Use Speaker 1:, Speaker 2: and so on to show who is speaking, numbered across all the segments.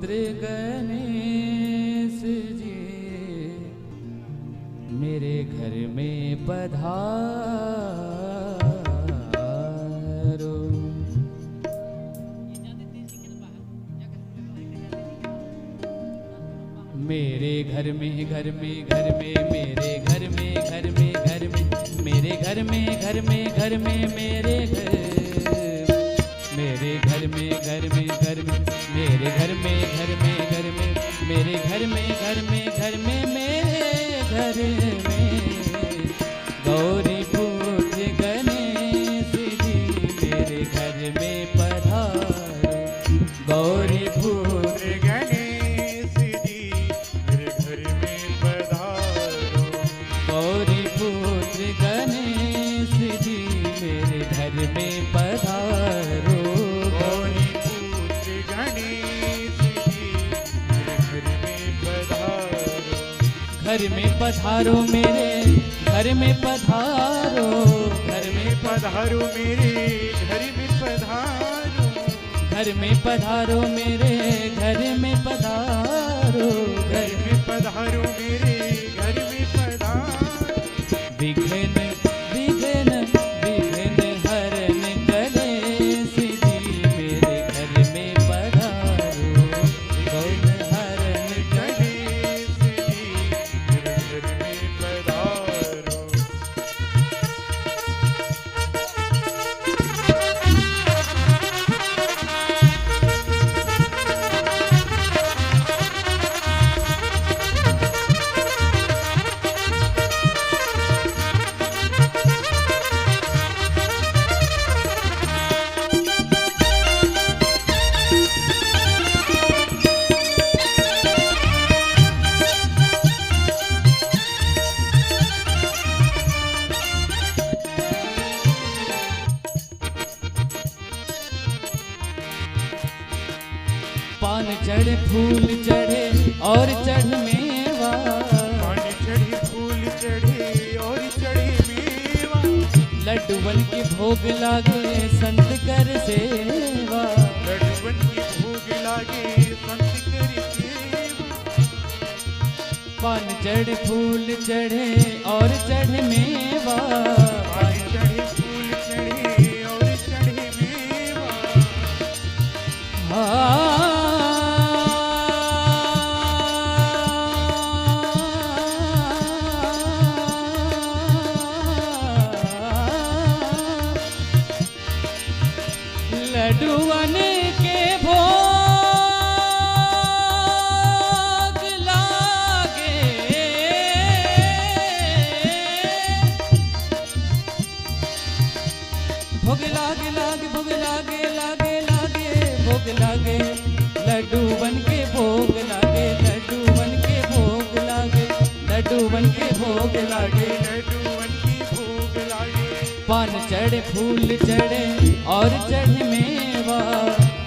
Speaker 1: पुत्र गणेश जी मेरे घर में पधारो। मेरे घर में मेरे घर में मेरे घर में मेरे घर में मेरे घर मेरे घर में मेरे घर में मेरे घर में मेरे घर में गौरी पुत्र गणेश जी मेरे घर में पधारो। गौरी पुत्र
Speaker 2: गणेश जी मेरे घर में पधारो।
Speaker 1: गौरी पुत्र गणेश जी मेरे घर में पधारो।
Speaker 2: गौरी पुत्र गणेश जी मेरे घर में पधारो।
Speaker 1: घर में पधारो मेरे घर में पधारो। घर में
Speaker 2: पधारो मेरे घर में पधारो।
Speaker 1: घर में पधारो मेरे घर में पधारो।
Speaker 2: घर में पधारो मेरे घर में पधारो।
Speaker 1: विघ्न विघ्न विघ्न हरन गणेश जी मेरे घर में पधारो। विघ्न हरन
Speaker 2: गणेश जी मेरे घर में पधारो।
Speaker 1: पान चढ़े फूल चढ़े और चढ़ मेवा।
Speaker 2: पान चढ़े फूल चढ़े और चढ़े मेवा।
Speaker 1: लड्डूवन के भोग लागे संत कर सेवा।
Speaker 2: लड्डूवन की भोग लागे संत कर सेवा।
Speaker 1: पान चढ़े फूल चढ़े और चढ़ मेवा।
Speaker 2: पान चढ़े फूल चढ़े और चढ़े मेवा।
Speaker 1: लड्डूवन के भोग लागे भोग लागे भोग लागे भोग लागे लड्डूवन के भोग लागे लड्डूवन के भोग लागे लड्डूवन के भोग लागे।
Speaker 2: लड्डूवन की भोग लागे।
Speaker 1: पान चढ़े फूल चढ़े और चढ़ मेवा।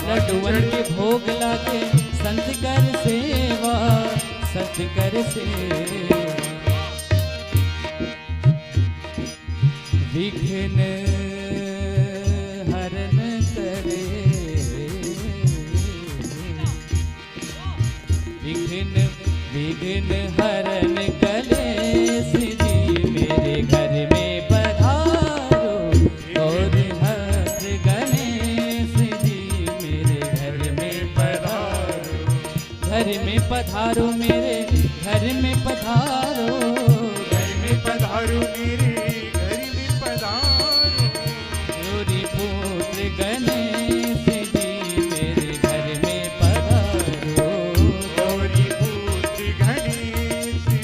Speaker 1: लड्डूवन के भोग लागे संत कर सेवा। संत कर सेवा। विघ्न हरन करे विघ्न विघ्न हरन गणेश जी मेरे घर में पधारो। गौरी हर गणेश जी मेरे घर में पधारो। घर में पधारो मेरे घर में पधारो।
Speaker 2: घर में पधारो मेरे घर में पधारो।
Speaker 1: गौरी पुत्र गणेश जी मेरे घर में पधारो।
Speaker 2: गौरी पुत्र गणेश जी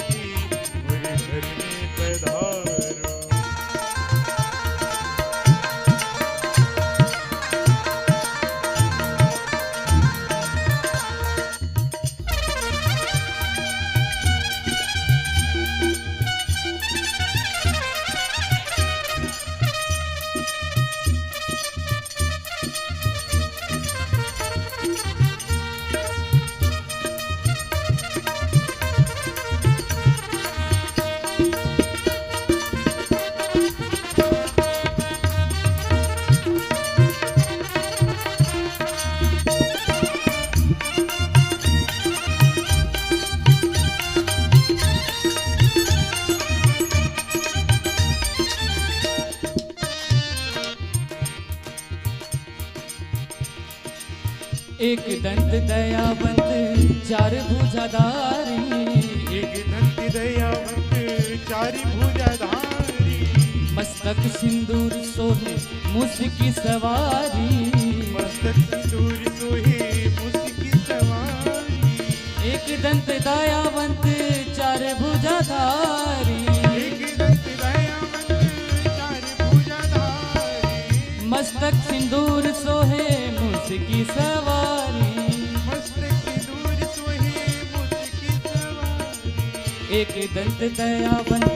Speaker 2: मेरे घर में पधारो।
Speaker 1: एक दंत दयावंत चार भुजाधारी,
Speaker 2: एक दंत दयावंत चारि भुजाधारी,
Speaker 1: मस्तक सिंदूर सोहे मुसकी सवारी,
Speaker 2: मस्तक सिंदूर सोहे मुसकी सवारी,
Speaker 1: एक दंत दयावंत चार भुजाधारी,
Speaker 2: एक दंत दयावंत चारि भुजाधारी,
Speaker 1: मस्तक सिंदूर सोहे मुसकी सवारी,
Speaker 2: मस्तक सिंदूर सोहे मुसकी सवारी,
Speaker 1: एक दंत दयावंत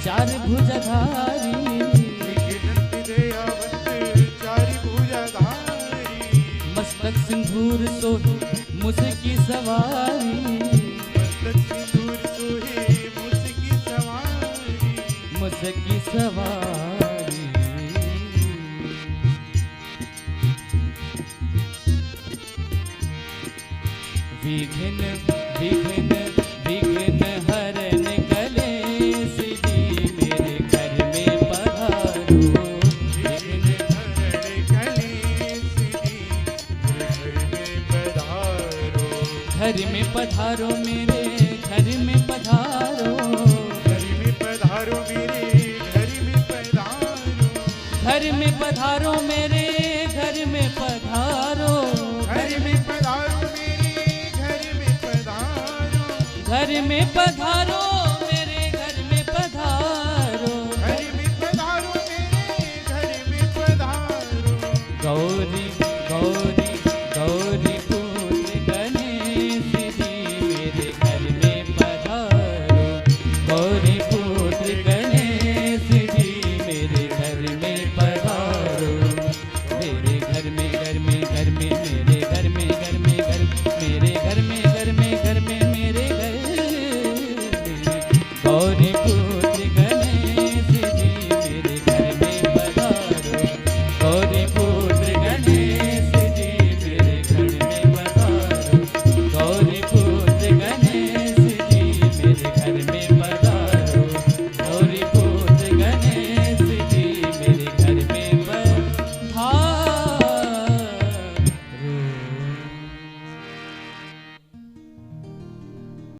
Speaker 1: चार भुजाधारी,
Speaker 2: एक दंत दयावंत चारि भुजाधारी,
Speaker 1: मस्तक सिंदूर सोहे मुसकी सवारी,
Speaker 2: मस्तक सिंदूर सोहे मुसकी सवारी,
Speaker 1: मुसकी सवारी। विघ्न विघ्न विघ्न हरन कलेश जी मेरे घर में पधारो, विघ्न
Speaker 2: हरण कलेश जी घर में पधारो,
Speaker 1: घर में पधारो मेरे घर में पधारो,
Speaker 2: घर में पधारो मेरे घर में पधारो,
Speaker 1: घर में पधारो मेरे घर में पधारो,
Speaker 2: घर में पधारो मेरे घर में पधारो,
Speaker 1: घर में पधारो